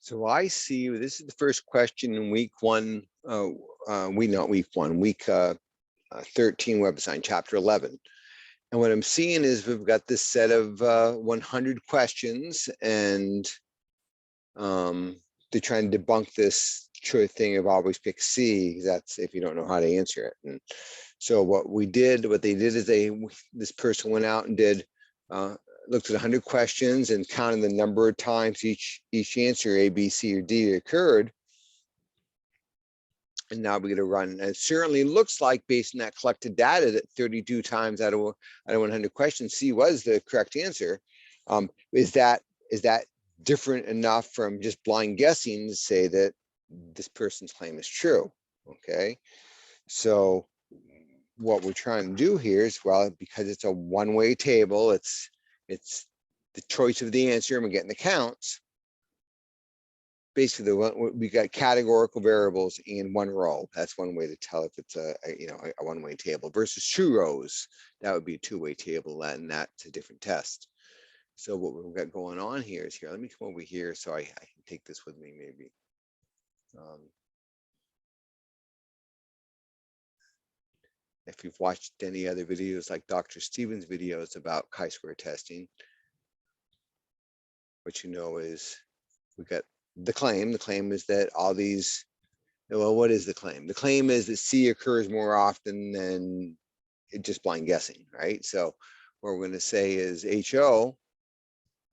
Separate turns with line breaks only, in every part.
So I see this is the first question in week 13 WebAssign, chapter 11. And what I'm seeing is we've got this set of 100 questions, and they're trying to debunk this true thing of always pick C. That's if you don't know how to answer it. And so what they did is this person went out and looked at 100 questions and counted the number of times each answer A, B, C, or D occurred. And now we're going to run. And it certainly looks like, based on that collected data, that 32 times out of 100 questions, C was the correct answer. Is that different enough from just blind guessing to say that this person's claim is true? Okay, so what we're trying to do here is, well, because it's a one-way table, it's the choice of the answer, and we're getting the counts. Basically, we got categorical variables in one row. That's one way to tell if it's a one-way table versus two rows. That would be a two-way table, and that's a different test. So what we've got going on here is let me come over here so I can take this with me maybe. If you've watched any other videos like Dr. Stevens' videos about chi-square testing, what you know is we got the claim. The claim is that all these, well, what is the claim? The claim is that C occurs more often than just blind guessing, right? So what we're going to say is HO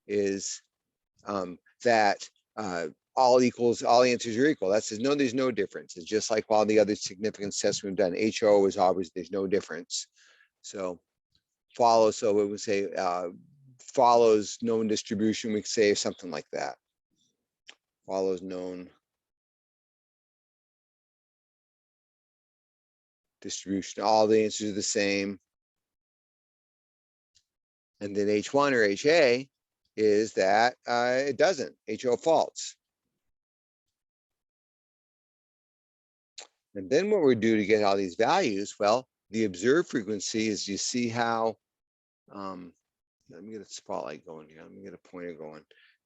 is that all answers are equal. That says no, there's no difference. It's just like all the other significance tests we've done. HO is always, there's no difference. So follows, so it would say follows known distribution, we could say something like that. Follows known distribution. All the answers are the same. And then H1 or HA is that it doesn't. HO false. And then what we do to get all these values, well, the observed frequency is, you see how, let me get a spotlight going here. Let me get a pointer going.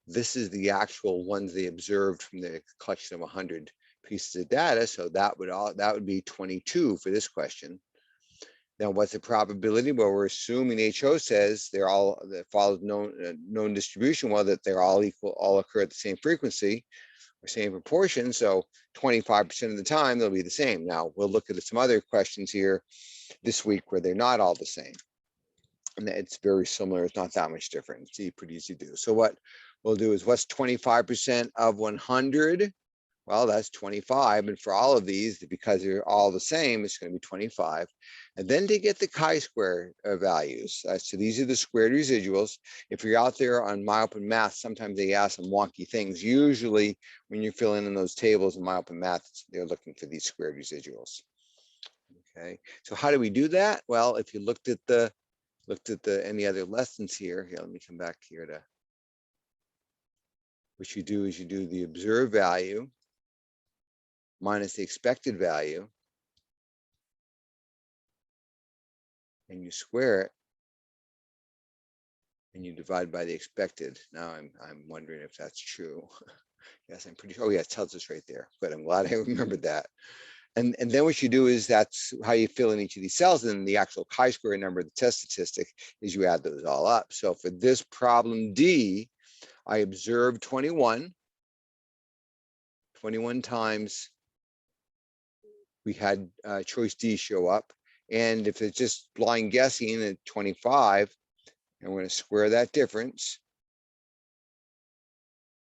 This is the actual ones they observed from the collection of 100 pieces of data. So that would be 22 for this question. Now, what's the probability? Well, we're assuming HO says they're all that follows known distribution. Well, that they're all equal, all occur at the same frequency or same proportion. So 25% of the time they'll be the same. Now we'll look at some other questions here this week where they're not all the same, and it's very similar. It's not that much different. It's pretty easy to do. So what we'll do is, what's 25% of 100? Well, that's 25. And for all of these, because they're all the same, it's going to be 25. And then to get the chi-square values, so these are the squared residuals. If you're out there on MyOpen Math, sometimes they ask some wonky things. Usually when you're filling in those tables in MyOpen Math, they're looking for these squared residuals. Okay, so how do we do that? Well, if you looked at any other lessons here, let me come back here to, what you do is you do the observed value minus the expected value, and you square it, and you divide by the expected. Now I'm wondering if that's true. Yes, I'm pretty sure. Oh yeah, it tells us right there. But I'm glad I remembered that. And then what you do is, that's how you fill in each of these cells. And then the actual chi-square number, the test statistic, is you add those all up. So for this problem D, I observed 21 times we had choice D show up. And if it's just blind guessing at 25, and we're going to square that difference.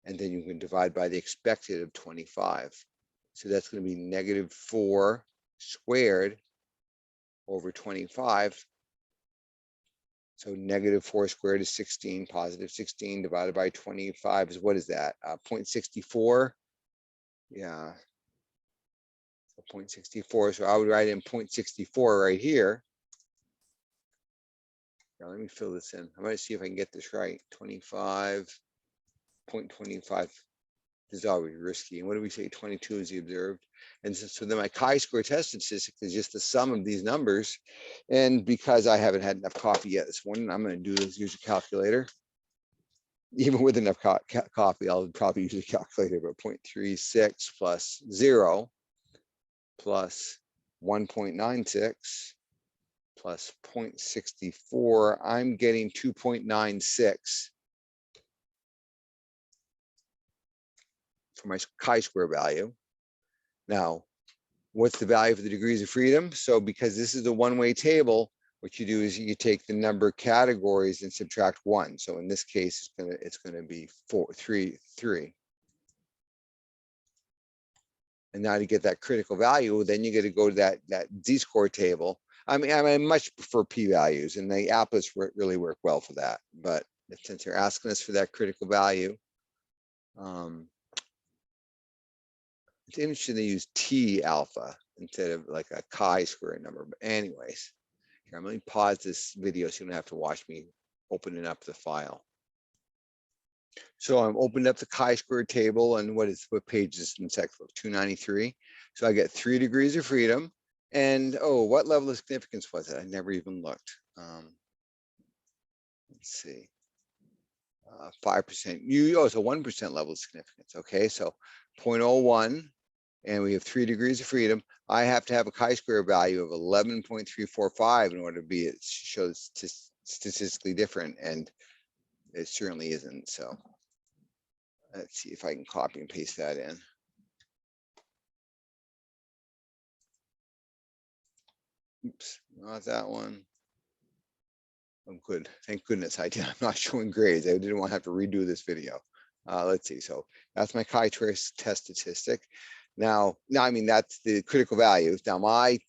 And then you can divide by the expected of 25. So that's going to be -4 squared over 25. So -4 squared is 16, positive 16 divided by 25 is, what is that? 0.64. Yeah. 0.64. So I would write in 0.64 right here. Now let me fill this in. I'm going to see if I can get this right. 25.25. This is always risky. And what do we say? 22 is the observed. And so then my chi-square test statistic is just the sum of these numbers. And because I haven't had enough coffee yet this morning, I'm going to do this, use a calculator. even with enough coffee, I'll probably use a calculator, but 0.36 plus 0 plus 1.96 plus 0.64, I'm getting 2.96 for my chi-square value. Now, what's the value for the degrees of freedom? So because this is a one-way table, what you do is you take the number of categories and subtract 1. So in this case, it's gonna be 3. And now to get that critical value, then you got to go to that z-score table. I much prefer p-values, and the applets really work well for that. But since they're asking us for that critical value, it's interesting they use t alpha instead of like a chi-square number. But anyways, here, I'm going to pause this video so you don't have to watch me opening up the file. So I'm opened up the chi-square table, and what page is this in textbook? 293. So I get 3 degrees of freedom. And oh, what level of significance was it? I never even looked. Let's see. 5%. It's a 1% level of significance. Okay, so 0.01, and we have 3 degrees of freedom. I have to have a chi-square value of 11.345 in order to be it shows statistically different, and it certainly isn't. So let's see if I can copy and paste that in. Oops, not that one. I'm good. Thank goodness I'm not showing grades. I didn't want to have to redo this video. Let's see. So that's my chi-test statistic. Now, I mean, that's the critical values. Now, my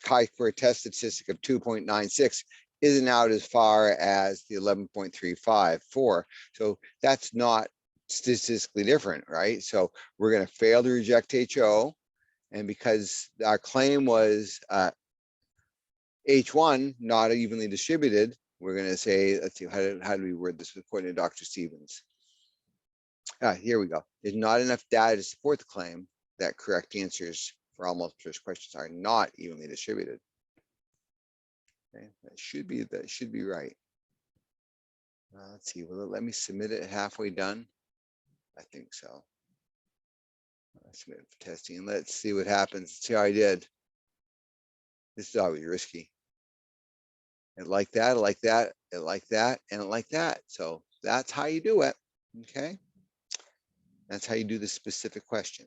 chi-square test statistic of 2.96 isn't out as far as the 11.354. So that's not statistically different, right? So we're going to fail to reject HO. And because our claim was H1 not evenly distributed, we're going to say, let's see, how do we word this according to Dr. Stevens? Here we go. There's not enough data to support the claim that correct answers for all multiple choice questions are not evenly distributed. Okay, that should be right. Let's see, will it let me submit it halfway done? I think so. Submit it for testing. Let's see what happens. Let's see how I did. This is always risky. It like that, it like that, it like that, and it like that. So that's how you do it. Okay. That's how you do this specific question.